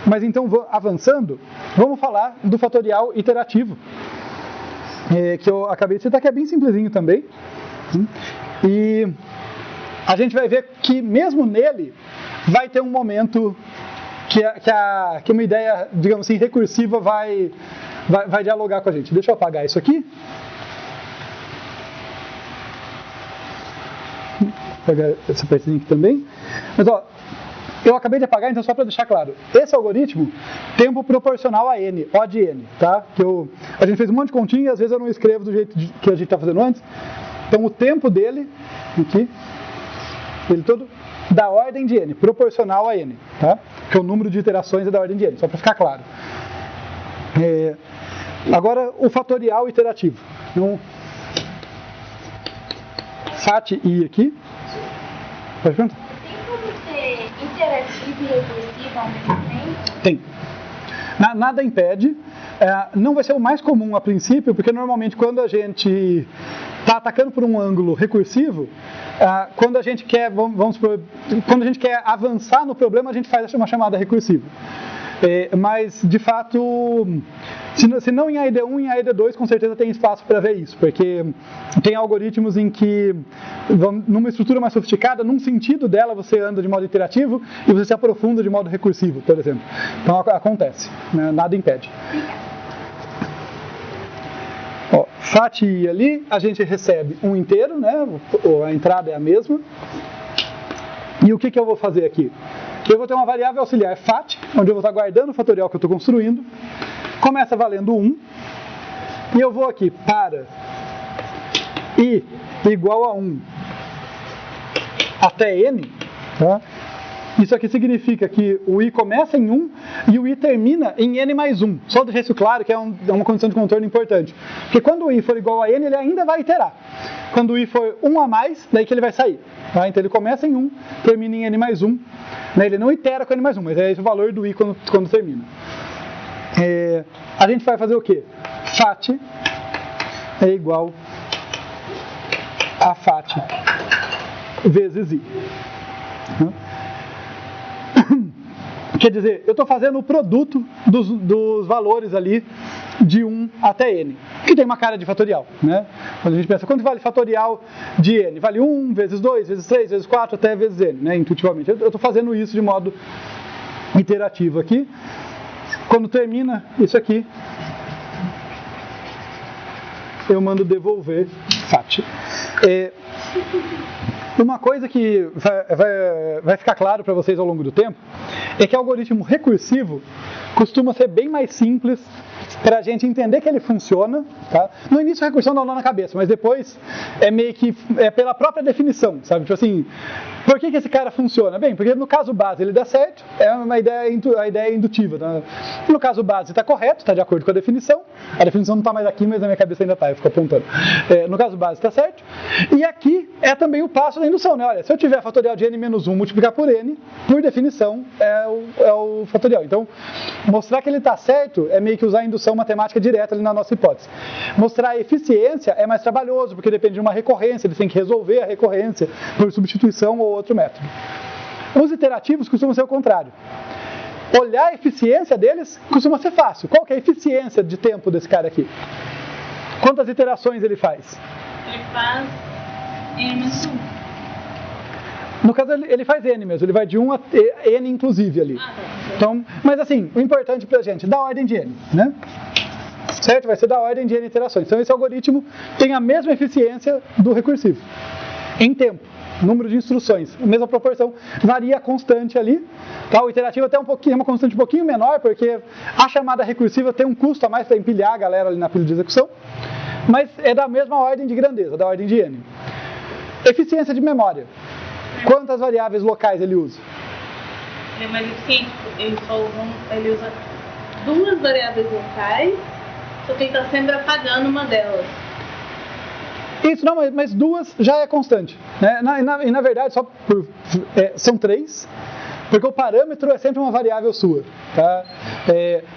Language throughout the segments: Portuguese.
Mas então, avançando, vamos falar do fatorial iterativo, que eu acabei de citar, que é bem simplesinho também. E a gente vai ver que mesmo nele vai ter um momento que uma ideia, digamos assim, recursiva vai dialogar com a gente. Deixa eu apagar isso aqui. Vou apagar essa partezinha aqui também. Mas, ó, eu acabei de apagar, então só para deixar claro. Esse algoritmo, tempo proporcional a n, O de n, tá? A gente fez um monte de continha e às vezes eu não escrevo do jeito que a gente está fazendo antes. Então o tempo dele, aqui, ele todo da ordem de n, proporcional a n, tá? Porque o número de iterações é da ordem de n, só para ficar claro. Agora, o fatorial iterativo. Então, fat i aqui. Pode perguntar? Interativo e recursivo ao mesmo tempo? Tem. Nada impede. Não vai ser o mais comum a princípio, porque normalmente quando a gente está atacando por um ângulo recursivo, quando a gente quer, quando a gente quer avançar no problema, a gente faz uma chamada recursiva. Mas, de fato, se não em AED1, em AED2 com certeza tem espaço para ver isso, porque tem algoritmos em que, numa estrutura mais sofisticada, num sentido dela você anda de modo iterativo e você se aprofunda de modo recursivo, por exemplo. Então acontece, né? Nada impede. Ó, fat i ali, a gente recebe um inteiro, né? A entrada é a mesma. E o que eu vou fazer aqui? Eu vou ter uma variável auxiliar fat, onde eu vou estar guardando o fatorial que eu estou construindo. Começa valendo 1. E eu vou aqui para i igual a 1 até n. Tá? Isso aqui significa que o i começa em 1 e o i termina em n mais 1. Só deixar isso claro, que é uma condição de contorno importante. Porque quando o i for igual a n, ele ainda vai iterar. Quando o i for 1 a mais, daí que ele vai sair. Tá? Então ele começa em 1, termina em n mais 1. Né? Ele não itera com n mais 1, mas é esse o valor do i quando termina. A gente vai fazer o quê? Fat é igual a fat vezes i. Quer dizer, eu estou fazendo o produto dos valores ali de 1 até n, que tem uma cara de fatorial, né? Quando a gente pensa, quanto vale fatorial de n? Vale 1 vezes 2, vezes 3, vezes 4, até vezes n, né? Intuitivamente. Eu estou fazendo isso de modo iterativo aqui. Quando termina isso aqui, eu mando devolver fat. Uma coisa que vai ficar claro para vocês ao longo do tempo é que o algoritmo recursivo costuma ser bem mais simples para a gente entender que ele funciona. Tá? No início a recursão dá um nó na cabeça, mas depois é meio que pela própria definição, sabe? Tipo assim, por que esse cara funciona? Bem, porque no caso base ele dá certo, é uma ideia, a ideia é indutiva. Tá? No caso base está correto, está de acordo com a definição não está mais aqui, mas na minha cabeça ainda está, eu fico apontando. No caso base está certo, e aqui é também o passo da indução, né? Olha, se eu tiver fatorial de n-1 multiplicar por n, por definição é o fatorial. Então, mostrar que ele está certo é meio que usar a indução matemática direta ali na nossa hipótese. Mostrar a eficiência é mais trabalhoso, porque depende de uma recorrência, eles têm que resolver a recorrência por substituição ou outro método. Os iterativos costumam ser o contrário. Olhar a eficiência deles costuma ser fácil. Qual que é a eficiência de tempo desse cara aqui? Quantas iterações ele faz? Ele faz n-1. No caso, ele faz n mesmo, ele vai de 1 a n inclusive ali. Então, mas assim, o importante pra gente, da ordem de n, né? Certo? Vai ser da ordem de n iterações. Então esse algoritmo tem a mesma eficiência do recursivo. Em tempo, número de instruções, a mesma proporção, varia constante ali. Tá? O iterativo até uma constante um pouquinho menor, porque a chamada recursiva tem um custo a mais para empilhar a galera ali na pilha de execução. Mas é da mesma ordem de grandeza, da ordem de n. Eficiência de memória. Quantas variáveis locais ele usa? Ele é mais eficiente, ele usa 2 variáveis locais, só que ele está sempre apagando uma delas. Isso, não, mas 2 já é constante. Né? Na verdade, são 3, Porque o parâmetro é sempre uma variável sua. Tá?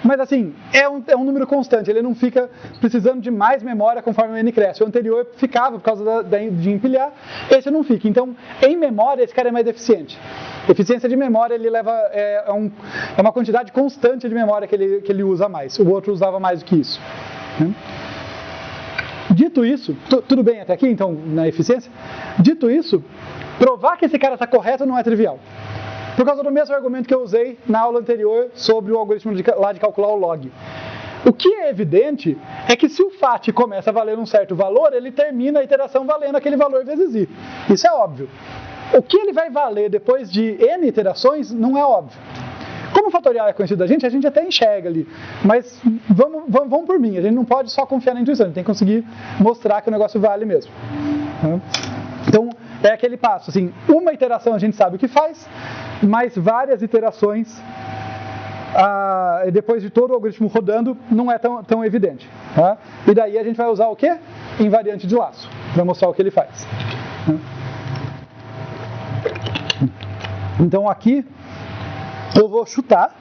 Mas assim, é um número constante, ele não fica precisando de mais memória conforme o n cresce. O anterior ficava por causa de empilhar, esse não fica. Então, em memória, esse cara é mais eficiente. Eficiência de memória, ele leva é uma quantidade constante de memória que ele usa mais. O outro usava mais do que isso. Né? Dito isso, tudo bem até aqui, então, na eficiência? Dito isso, provar que esse cara está correto não é trivial. Por causa do mesmo argumento que eu usei na aula anterior sobre o algoritmo de calcular o log. O que é evidente é que se o FAT começa a valer um certo valor, ele termina a iteração valendo aquele valor vezes i. Isso é óbvio. O que ele vai valer depois de n iterações não é óbvio. Como o fatorial é conhecido da gente, a gente até enxerga ali. Mas vamos por mim, a gente não pode só confiar na intuição, a gente tem que conseguir mostrar que o negócio vale mesmo. Então, é aquele passo, assim, uma iteração a gente sabe o que faz, mas várias iterações, depois de todo o algoritmo rodando, não é tão evidente. Tá? E daí a gente vai usar o quê? Invariante de laço, para mostrar o que ele faz. Então aqui eu vou chutar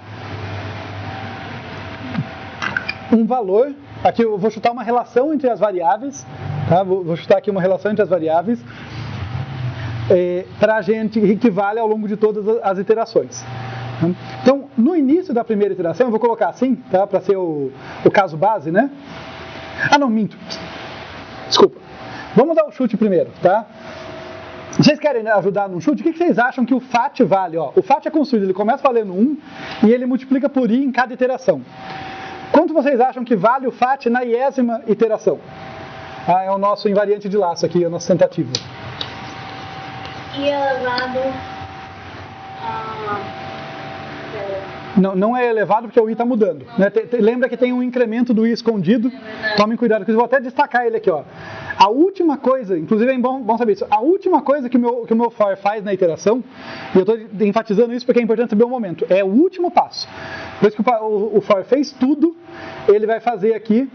um valor, aqui eu vou chutar uma relação entre as variáveis, tá? Vou chutar aqui uma relação entre as variáveis para a gente, que vale ao longo de todas as iterações. Então, no início da primeira iteração, eu vou colocar assim, tá? Para ser o caso base, né? Ah, não, minto. Desculpa. Vamos dar o chute primeiro, tá? Vocês querem ajudar num chute? O que vocês acham que o FAT vale? Ó, o FAT é construído, ele começa valendo 1 e ele multiplica por i em cada iteração. Quanto vocês acham que vale o FAT na iésima iteração? É o nosso invariante de laço aqui, a nossa tentativa. I elevado a... Não é elevado porque o i está mudando. Né? Lembra que tem um incremento do i escondido. Tomem cuidado, porque eu vou até destacar ele aqui. Ó. A última coisa, inclusive é bom saber isso, a última coisa que o meu for faz na iteração, e eu estou enfatizando isso porque é importante saber o momento, é o último passo. Depois que o for fez tudo, ele vai fazer aqui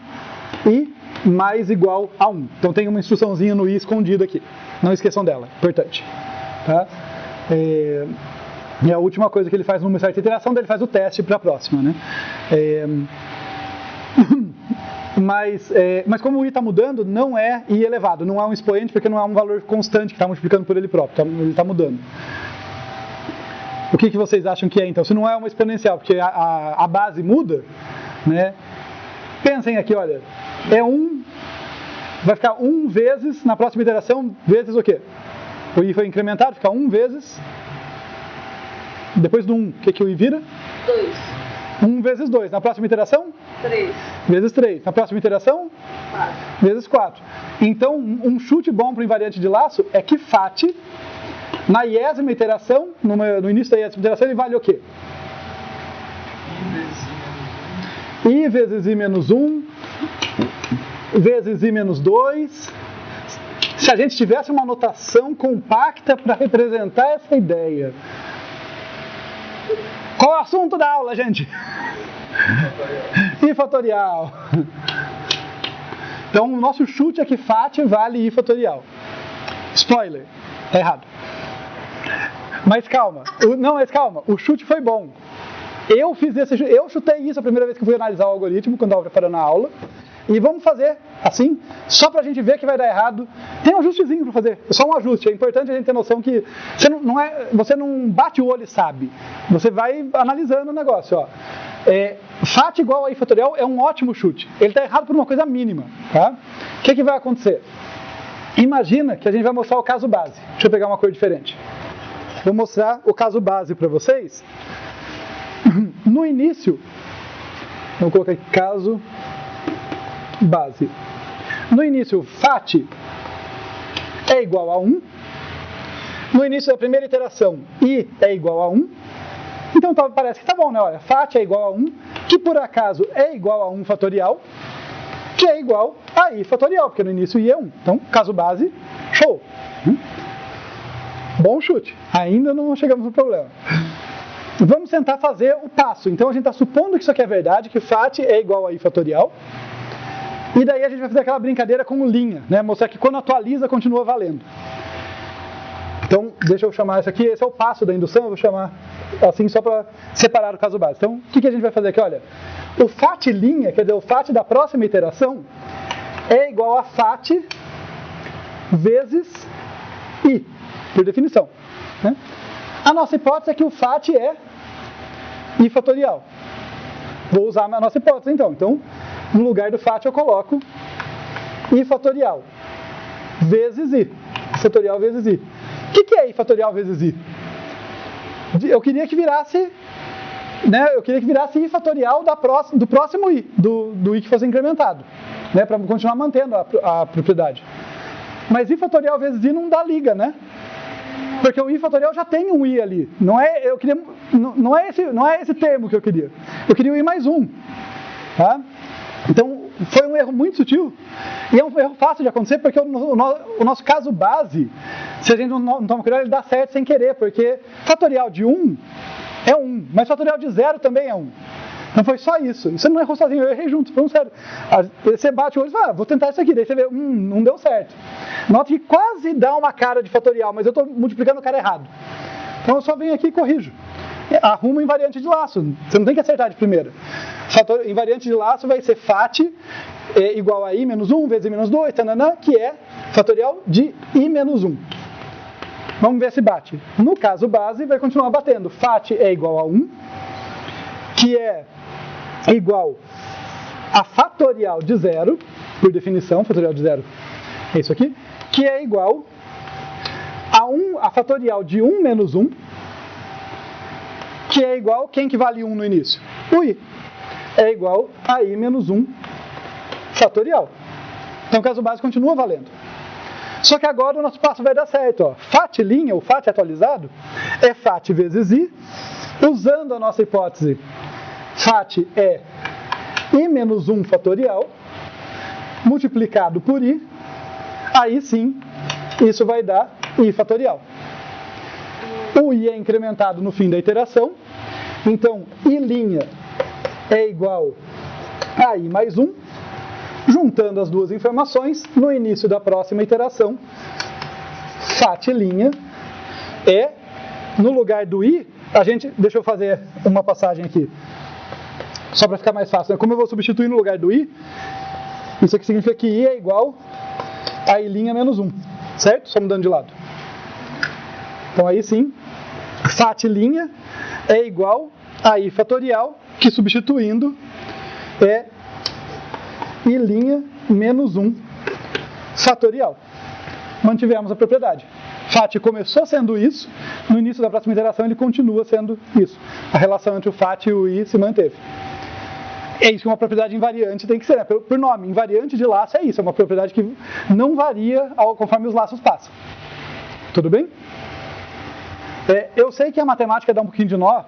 i mais igual a 1. Então tem uma instruçãozinha no i escondido aqui. Não esqueçam dela, importante. Tá? E a última coisa que ele faz numa certa iteração, daí ele faz o teste para a próxima. Né? Mas como o i está mudando, não é i elevado, não é um expoente, porque não é um valor constante que está multiplicando por ele próprio, ele está mudando. O que vocês acham que é então? Se não é uma exponencial, porque a base muda, né? Pensem aqui, olha, vai ficar 1 vezes, na próxima iteração, vezes o quê? O i foi incrementado, fica 1 vezes, depois do 1, o que o i vira? 2. 1 vezes 2. Na próxima iteração? 3. Vezes 3. Na próxima iteração? 4. Vezes 4. Então, um chute bom para o invariante de laço é que FAT, na iésima iteração, no início da iésima iteração, ele vale o quê? I vezes I menos 1, vezes I menos 2. Se a gente tivesse uma notação compacta para representar essa ideia. Qual é o assunto da aula, gente? I fatorial. Então, o nosso chute é que FAT vale I fatorial. Spoiler, tá errado. Mas calma, o chute foi bom. Eu chutei isso a primeira vez que fui analisar o algoritmo, quando estava preparando a aula. E vamos fazer assim, só para a gente ver que vai dar errado. Tem um ajustezinho para fazer, é só um ajuste. É importante a gente ter noção que você não bate o olho e sabe. Você vai analisando o negócio. Ó. FAT igual a I fatorial é um ótimo chute. Ele está errado por uma coisa mínima. Tá? O que vai acontecer? Imagina que a gente vai mostrar o caso base. Deixa eu pegar uma cor diferente. Vou mostrar o caso base para vocês. No início, vou colocar aqui caso base. No início, FAT é igual a 1. No início da primeira iteração, I é igual a 1. Então parece que tá bom, né? Olha, FAT é igual a 1, que por acaso é igual a 1 fatorial, que é igual a I fatorial, porque no início I é 1. Então, caso base, show. Bom chute. Ainda não chegamos no problema. Vamos tentar fazer o passo. Então a gente está supondo que isso aqui é verdade, que FAT é igual a I fatorial. E daí a gente vai fazer aquela brincadeira com o linha, né? Mostrar que quando atualiza continua valendo. Então, deixa eu chamar isso aqui, esse é o passo da indução, eu vou chamar assim só para separar o caso base. Então, o que a gente vai fazer aqui? Olha, o FAT', quer dizer, o FAT da próxima iteração é igual a FAT vezes I, por definição. Né? A nossa hipótese é que o FAT é I fatorial. Vou usar a nossa hipótese então. Então, no lugar do FAT eu coloco I fatorial vezes I. Fatorial vezes I. O que é I fatorial vezes I? Eu queria que virasse, né, I fatorial do próximo I, do I que fosse incrementado, né, para continuar mantendo a propriedade. Mas I fatorial vezes I não dá liga, né? Porque o I fatorial já tem um I ali. Não é esse termo que eu queria. Eu queria o I mais 1. Tá? Então, foi um erro muito sutil. E é um erro fácil de acontecer, porque o nosso caso base, se a gente não toma cuidado, ele dá certo sem querer. Porque fatorial de 1 é 1, mas fatorial de 0 também é 1. Então foi só isso. Você não errou sozinho, eu errei junto. Falando sério. Você bate o olho e fala, vou tentar isso aqui. Daí você vê, não deu certo. Nota que quase dá uma cara de fatorial, mas eu estou multiplicando o cara errado. Então eu só venho aqui e corrijo. Arrumo invariante de laço. Você não tem que acertar de primeira. Invariante de laço vai ser FAT igual a I menos 1 vezes I menos 2, tananã, que é fatorial de I menos 1. Vamos ver se bate. No caso base, vai continuar batendo. FAT é igual a 1, que é igual a fatorial de 0, por definição, fatorial de 0 é isso aqui, que é igual a fatorial de 1 menos 1, que é igual, quem que vale 1 no início? O I. É igual a I menos 1 fatorial. Então o caso base continua valendo. Só que agora o nosso passo vai dar certo. Ó. FAT', o FAT atualizado, é FAT vezes I, usando a nossa hipótese. FAT é I menos 1 fatorial, multiplicado por I, aí sim, isso vai dar I fatorial. O I é incrementado no fim da iteração, então I' é igual a I mais 1, juntando as duas informações, no início da próxima iteração, FAT' é, no lugar do I, deixa eu fazer uma passagem aqui, só para ficar mais fácil, né? Como eu vou substituir no lugar do I, isso aqui significa que I é igual a I' menos 1, certo? Só mudando de lado. Então aí sim, FAT' é igual a I fatorial, que substituindo é I' menos 1 fatorial. Mantivemos a propriedade. FAT começou sendo isso, no início da próxima iteração ele continua sendo isso. A relação entre o FAT e o I se manteve. É isso que uma propriedade invariante tem que ser, né? Por nome, invariante de laço é isso, é uma propriedade que não varia conforme os laços passam. Tudo bem? Eu sei que a matemática dá um pouquinho de nó.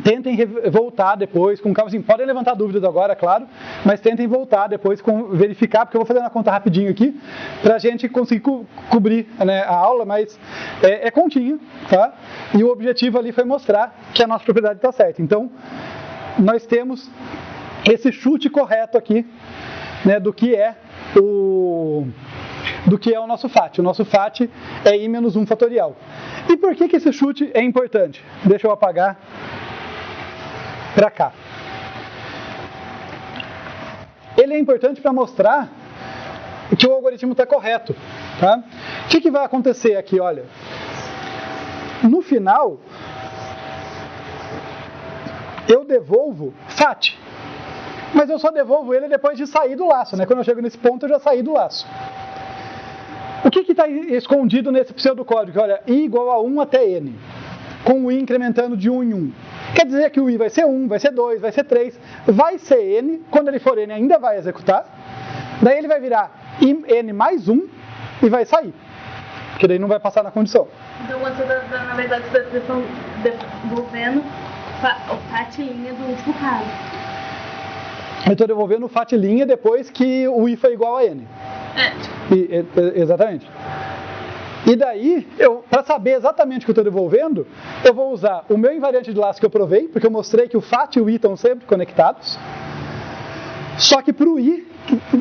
Tentem voltar depois com calma. Assim, podem levantar dúvidas agora, claro, mas tentem voltar depois verificar, porque eu vou fazer uma conta rapidinho aqui para a gente conseguir cobrir, né, a aula, mas é continha, tá? E o objetivo ali foi mostrar que a nossa propriedade está certa. Então, nós temos esse chute correto aqui, né, do que é o nosso FAT. O nosso FAT é I menos 1 fatorial. E por que esse chute é importante? Deixa eu apagar para cá. Ele é importante para mostrar que o algoritmo está correto. Tá? O que vai acontecer aqui? Olha, no final, eu devolvo FAT. Mas eu só devolvo ele depois de sair do laço. Né? Quando eu chego nesse ponto, eu já saí do laço. O que está escondido nesse pseudocódigo? Olha, I igual a 1 até N, com o I incrementando de 1 em 1. Quer dizer que o I vai ser 1, vai ser 2, vai ser 3, vai ser N, quando ele for N ainda vai executar, daí ele vai virar N mais 1 e vai sair, porque daí não vai passar na condição. Então, você na verdade, você está devolvendo o FAT' do último caso. Eu estou devolvendo o FAT' depois que o I foi igual a N. Exatamente. E daí, para saber exatamente o que eu estou devolvendo, eu vou usar o meu invariante de laço que eu provei, porque eu mostrei que o FAT e o I estão sempre conectados. Só que para o I,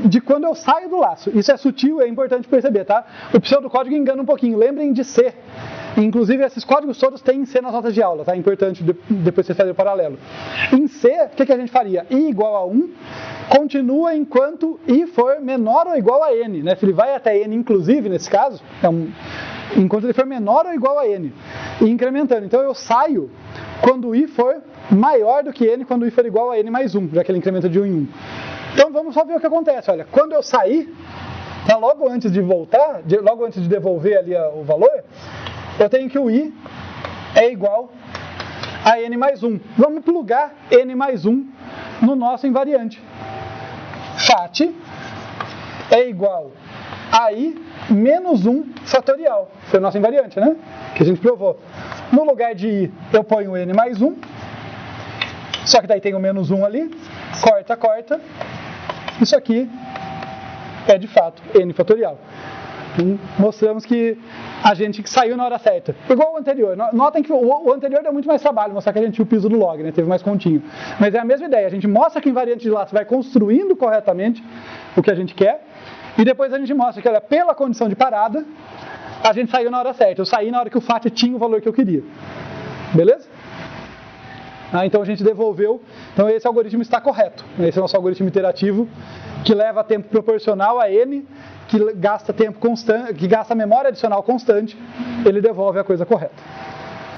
de quando eu saio do laço. Isso é sutil, é importante perceber, tá? O pseudocódigo engana um pouquinho. Lembrem de C. Inclusive, esses códigos todos têm C nas notas de aula, tá? É importante depois vocês fazerem o paralelo. Em C, o que a gente faria? I igual a 1 continua enquanto I for menor ou igual a N, né? Se ele vai até N, inclusive, nesse caso, enquanto ele for menor ou igual a N, e incrementando. Então, eu saio quando I for maior do que N, quando I for igual a N mais 1, já que ele incrementa de 1 em 1. Então, vamos só ver o que acontece. Olha, quando eu sair, logo antes de voltar, logo antes de devolver ali o valor, eu tenho que o I é igual a N mais 1. Vamos plugar N mais 1 no nosso invariante. Fat é igual a I menos 1 fatorial. Foi o nosso invariante, né? Que a gente provou. No lugar de I, eu ponho N mais 1. Só que daí tem o menos 1 ali. Corta, corta. Isso aqui é, de fato, N fatorial. Mostramos que a gente saiu na hora certa. Igual o anterior. Notem que o anterior deu muito mais trabalho, mostrar que a gente tinha o piso do log, né? Teve mais continho. Mas é a mesma ideia. A gente mostra que o invariante de laço vai construindo corretamente o que a gente quer. E depois a gente mostra que, olha, pela condição de parada, a gente saiu na hora certa. Eu saí na hora que o FAT tinha o valor que eu queria. Beleza? Então a gente devolveu. Então esse algoritmo está correto. Esse é o nosso algoritmo iterativo, que leva tempo proporcional a N, que gasta tempo constante, que gasta memória adicional constante, ele devolve a coisa correta.